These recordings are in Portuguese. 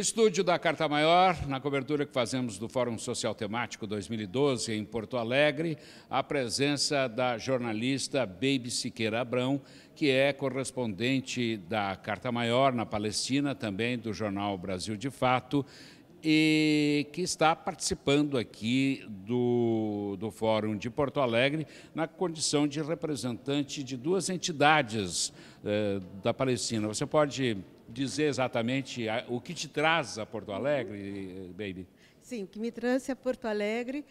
No estúdio da Carta Maior, na cobertura que fazemos do Fórum Social Temático 2012 em Porto Alegre, a presença da jornalista Baby Siqueira Abrão, que é correspondente da Carta Maior na Palestina, também do jornal Brasil de Fato, e que está participando aqui do Fórum de Porto Alegre na condição de representante de duas entidades da Palestina. Você pode dizer exatamente o que te traz a Porto Alegre, Baby? Sim, o que me trouxe a Porto Alegre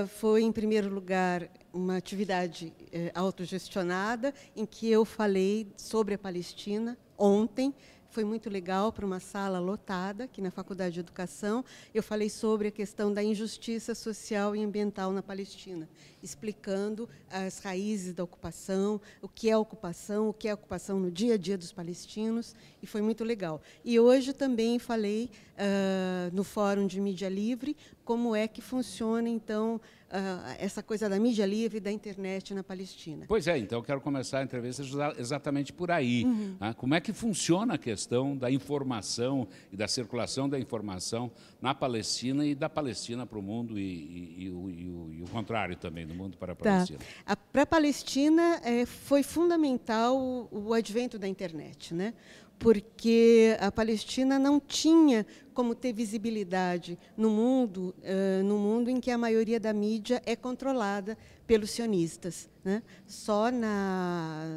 foi, em primeiro lugar, uma atividade autogestionada, em que eu falei sobre a Palestina ontem. Foi muito legal, para uma sala lotada, aqui na Faculdade de Educação. Eu falei sobre a questão da injustiça social e ambiental na Palestina, explicando as raízes da ocupação, o que é ocupação no dia a dia dos palestinos, e foi muito legal. E hoje também falei no Fórum de Mídia Livre como é que funciona, então, essa coisa da mídia livre e da internet na Palestina. Pois é, então eu quero começar a entrevista exatamente por aí. Né? Como é que funciona a questão da informação e da circulação da informação na Palestina e da Palestina para o mundo e o contrário também, do mundo para a Palestina? Para a Palestina foi fundamental o advento da internet, né? Porque a Palestina não tinha como ter visibilidade no mundo em que a maioria da mídia é controlada pelos sionistas, né? Só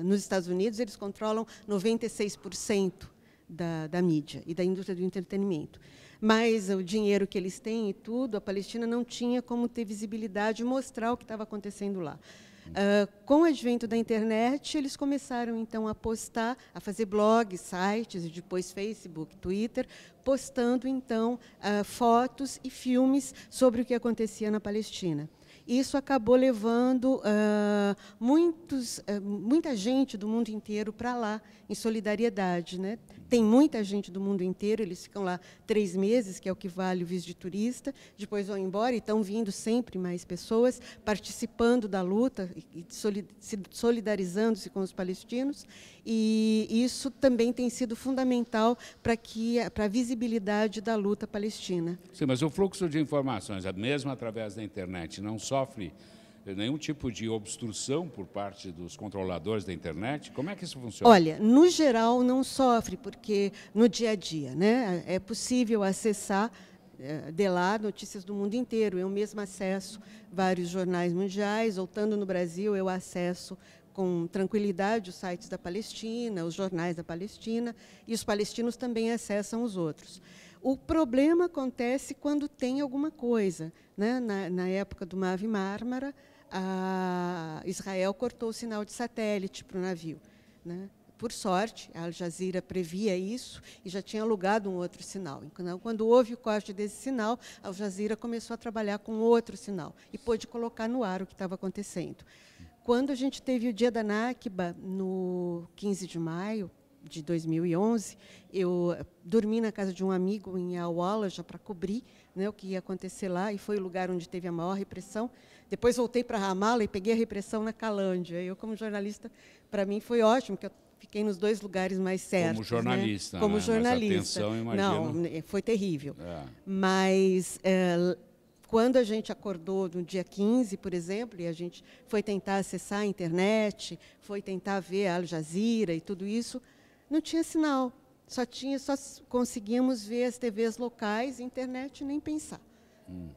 nos Estados Unidos eles controlam 96% da mídia e da indústria do entretenimento. Mas o dinheiro que eles têm e tudo, a Palestina não tinha como ter visibilidade e mostrar o que estava acontecendo lá. Com o advento da internet, eles começaram, então, a postar, a fazer blogs, sites, e depois Facebook, Twitter, postando, então, fotos e filmes sobre o que acontecia na Palestina. Isso acabou levando muita gente do mundo inteiro para lá, em solidariedade, né? Tem muita gente do mundo inteiro, eles ficam lá 3 meses, que é o que vale o visto de turista, depois vão embora e estão vindo sempre mais pessoas, participando da luta e solidarizando-se com os palestinos, e isso também tem sido fundamental para a visibilidade da luta palestina. Sim, mas o fluxo de informações, mesmo através da internet, não sofre nenhum tipo de obstrução por parte dos controladores da internet? Como é que isso funciona? Olha, no geral não sofre, porque no dia a dia, né, é possível acessar de lá notícias do mundo inteiro. Eu mesma acesso vários jornais mundiais, voltando no Brasil eu acesso com tranquilidade os sites da Palestina, os jornais da Palestina, e os palestinos também acessam os outros. O problema acontece quando tem alguma coisa, né? Na época do Mavi Mármara, Israel cortou o sinal de satélite para o navio, né? Por sorte, a Al Jazeera previa isso e já tinha alugado um outro sinal. Então, quando houve o corte desse sinal, a Al Jazeera começou a trabalhar com outro sinal e pôde colocar no ar o que estava acontecendo. Quando a gente teve o dia da Nakba, no 15 de maio de 2011, eu dormi na casa de um amigo em Al-Walaja para cobrir, né, o que ia acontecer lá, e foi o lugar onde teve a maior repressão. Depois voltei para Ramallah e peguei a repressão na Calândia. Eu, como jornalista, para mim foi ótimo, que eu fiquei nos 2 lugares mais certos. Como jornalista, né? Como né? jornalista. Mas a tensão, imagino... Não, foi terrível. Mas... quando a gente acordou no dia 15, por exemplo, e a gente foi tentar acessar a internet, foi tentar ver a Al Jazeera e tudo isso, não tinha sinal. Só conseguíamos ver as TVs locais, internet nem pensar.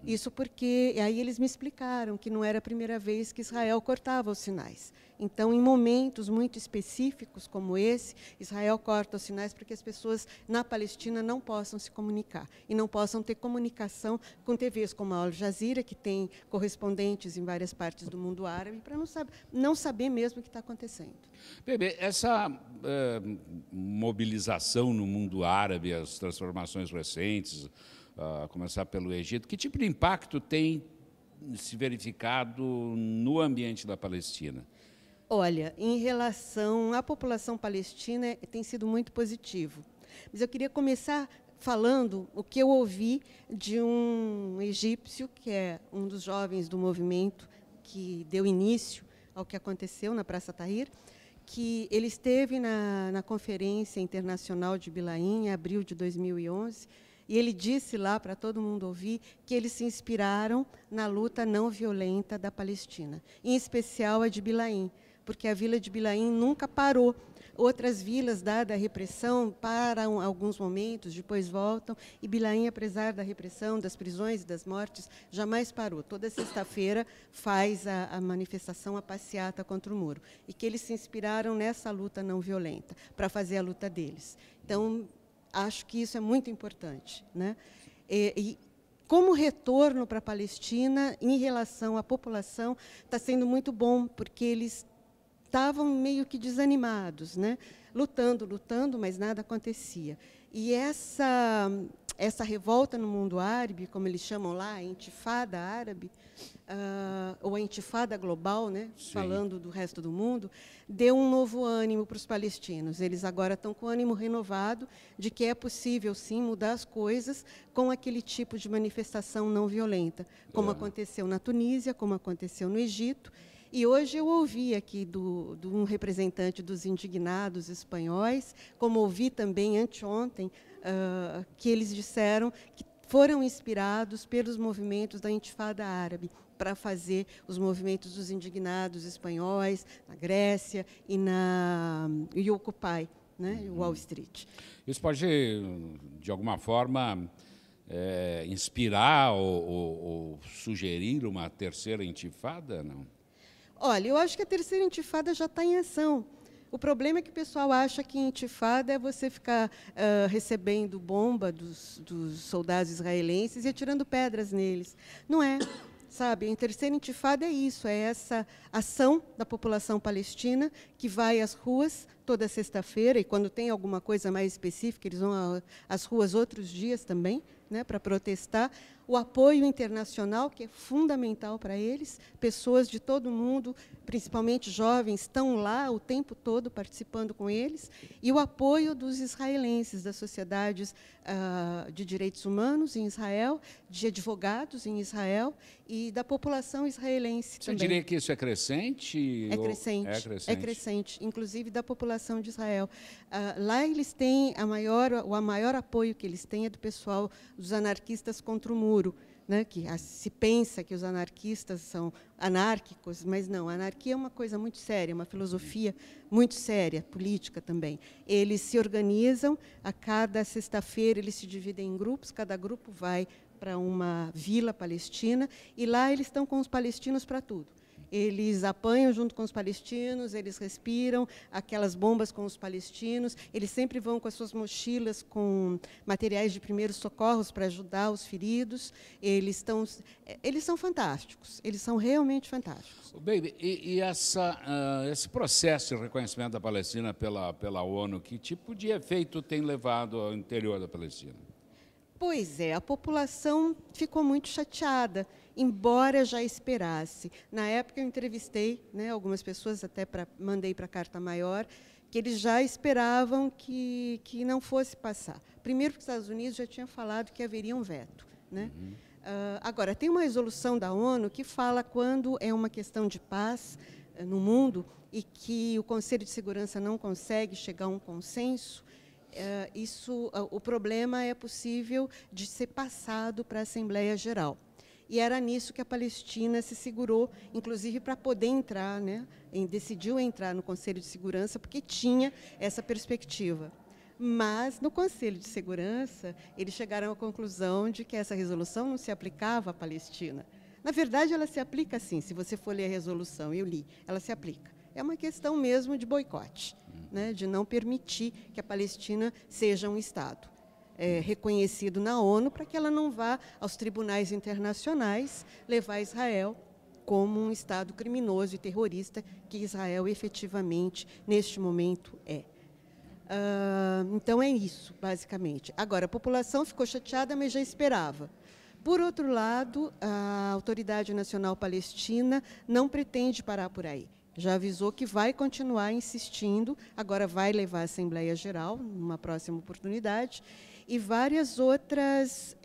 Isso porque aí eles me explicaram que não era a primeira vez que Israel cortava os sinais. Então, em momentos muito específicos como esse, Israel corta os sinais para que as pessoas na Palestina não possam se comunicar e não possam ter comunicação com TVs como a Al Jazeera, que tem correspondentes em várias partes do mundo árabe, para não saber mesmo o que está acontecendo. Bebê, essa mobilização no mundo árabe, as transformações recentes, a começar pelo Egito, que tipo de impacto tem se verificado no ambiente da Palestina? Olha, em relação à população palestina, tem sido muito positivo. Mas eu queria começar falando o que eu ouvi de um egípcio, que é um dos jovens do movimento que deu início ao que aconteceu na Praça Tahrir, que ele esteve na Conferência Internacional de Bilaim, em abril de 2011, E ele disse lá, para todo mundo ouvir, que eles se inspiraram na luta não violenta da Palestina, em especial a de Bilaim, porque a vila de Bilaim nunca parou. Outras vilas, dada a repressão, param alguns momentos, depois voltam, e Bilaim, apesar da repressão, das prisões e das mortes, jamais parou. Toda sexta-feira faz a manifestação, a passeata contra o muro. E que eles se inspiraram nessa luta não violenta, para fazer a luta deles. Então, acho que isso é muito importante, né? E como retorno para a Palestina, em relação à população, está sendo muito bom, porque eles estavam meio que desanimados, né? Lutando, mas nada acontecia. E essa revolta no mundo árabe, como eles chamam lá, a intifada árabe, ou a intifada global, né? Falando do resto do mundo, deu um novo ânimo para os palestinos. Eles agora estão com ânimo renovado de que é possível, sim, mudar as coisas com aquele tipo de manifestação não violenta, como aconteceu na Tunísia, como aconteceu no Egito. E hoje eu ouvi aqui de um representante dos indignados espanhóis, como ouvi também anteontem, que eles disseram que foram inspirados pelos movimentos da Intifada Árabe para fazer os movimentos dos indignados espanhóis na Grécia e Occupy, né, Wall Street. Isso pode, de alguma forma, inspirar ou sugerir uma terceira intifada, não? Olha, eu acho que a terceira intifada já está em ação. O problema é que o pessoal acha que intifada é você ficar recebendo bomba dos soldados israelenses e atirando pedras neles. Não é. Sabe, a terceira intifada é isso, é essa ação da população palestina que vai às ruas toda sexta-feira, e quando tem alguma coisa mais específica, eles vão às ruas outros dias também, né, para protestar. O apoio internacional, que é fundamental para eles, pessoas de todo o mundo, principalmente jovens, estão lá o tempo todo participando com eles, e o apoio dos israelenses, das sociedades de direitos humanos em Israel, de advogados em Israel e da população israelense também. Você diria que isso é crescente? É crescente, É crescente. é crescente, inclusive da população de Israel. Lá eles têm o maior apoio que eles têm é do pessoal dos anarquistas contra o muro, né, que se pensa que os anarquistas são anárquicos, mas não, a anarquia é uma coisa muito séria, uma filosofia muito séria, política também. Eles se organizam, a cada sexta-feira eles se dividem em grupos, cada grupo vai para uma vila palestina, e lá eles estão com os palestinos para tudo. Eles apanham junto com os palestinos, eles respiram aquelas bombas com os palestinos, eles sempre vão com as suas mochilas com materiais de primeiros socorros para ajudar os feridos. Eles são fantásticos, eles são realmente fantásticos. Baby, esse processo de reconhecimento da Palestina pela ONU, que tipo de efeito tem levado ao interior da Palestina? Pois é, a população ficou muito chateada, embora já esperasse. Na época, eu entrevistei, né, algumas pessoas, até mandei para a Carta Maior, que eles já esperavam que não fosse passar. Primeiro, porque os Estados Unidos já tinham falado que haveria um veto, né? Agora, tem uma resolução da ONU que fala quando é uma questão de paz no mundo e que o Conselho de Segurança não consegue chegar a um consenso, o problema é possível de ser passado para a Assembleia Geral. E era nisso que a Palestina se segurou, inclusive para poder entrar, né, decidiu entrar no Conselho de Segurança, porque tinha essa perspectiva. Mas, no Conselho de Segurança, eles chegaram à conclusão de que essa resolução não se aplicava à Palestina. Na verdade, ela se aplica sim, se você for ler a resolução, eu li, ela se aplica. É uma questão mesmo de boicote, né, de não permitir que a Palestina seja um Estado reconhecido na ONU, para que ela não vá aos tribunais internacionais levar Israel como um Estado criminoso e terrorista que Israel efetivamente, neste momento, é. Então, é isso, basicamente. Agora, a população ficou chateada, mas já esperava. Por outro lado, a Autoridade Nacional Palestina não pretende parar por aí. Já avisou que vai continuar insistindo, agora vai levar à Assembleia Geral, numa próxima oportunidade, e várias outras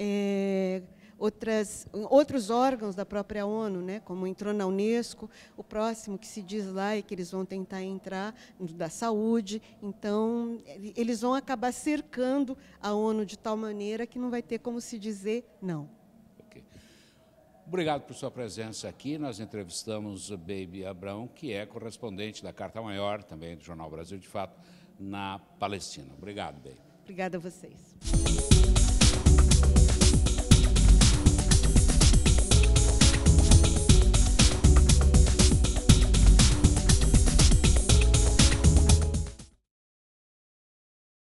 outros órgãos da própria ONU, né, como entrou na Unesco, o próximo que se diz lá é que eles vão tentar entrar da saúde. Então, eles vão acabar cercando a ONU de tal maneira que não vai ter como se dizer não. Okay. Obrigado por sua presença aqui. Nós entrevistamos Baby Abrão, que é correspondente da Carta Maior, também do Jornal Brasil de Fato, na Palestina. Obrigado, Baby. Obrigada a vocês.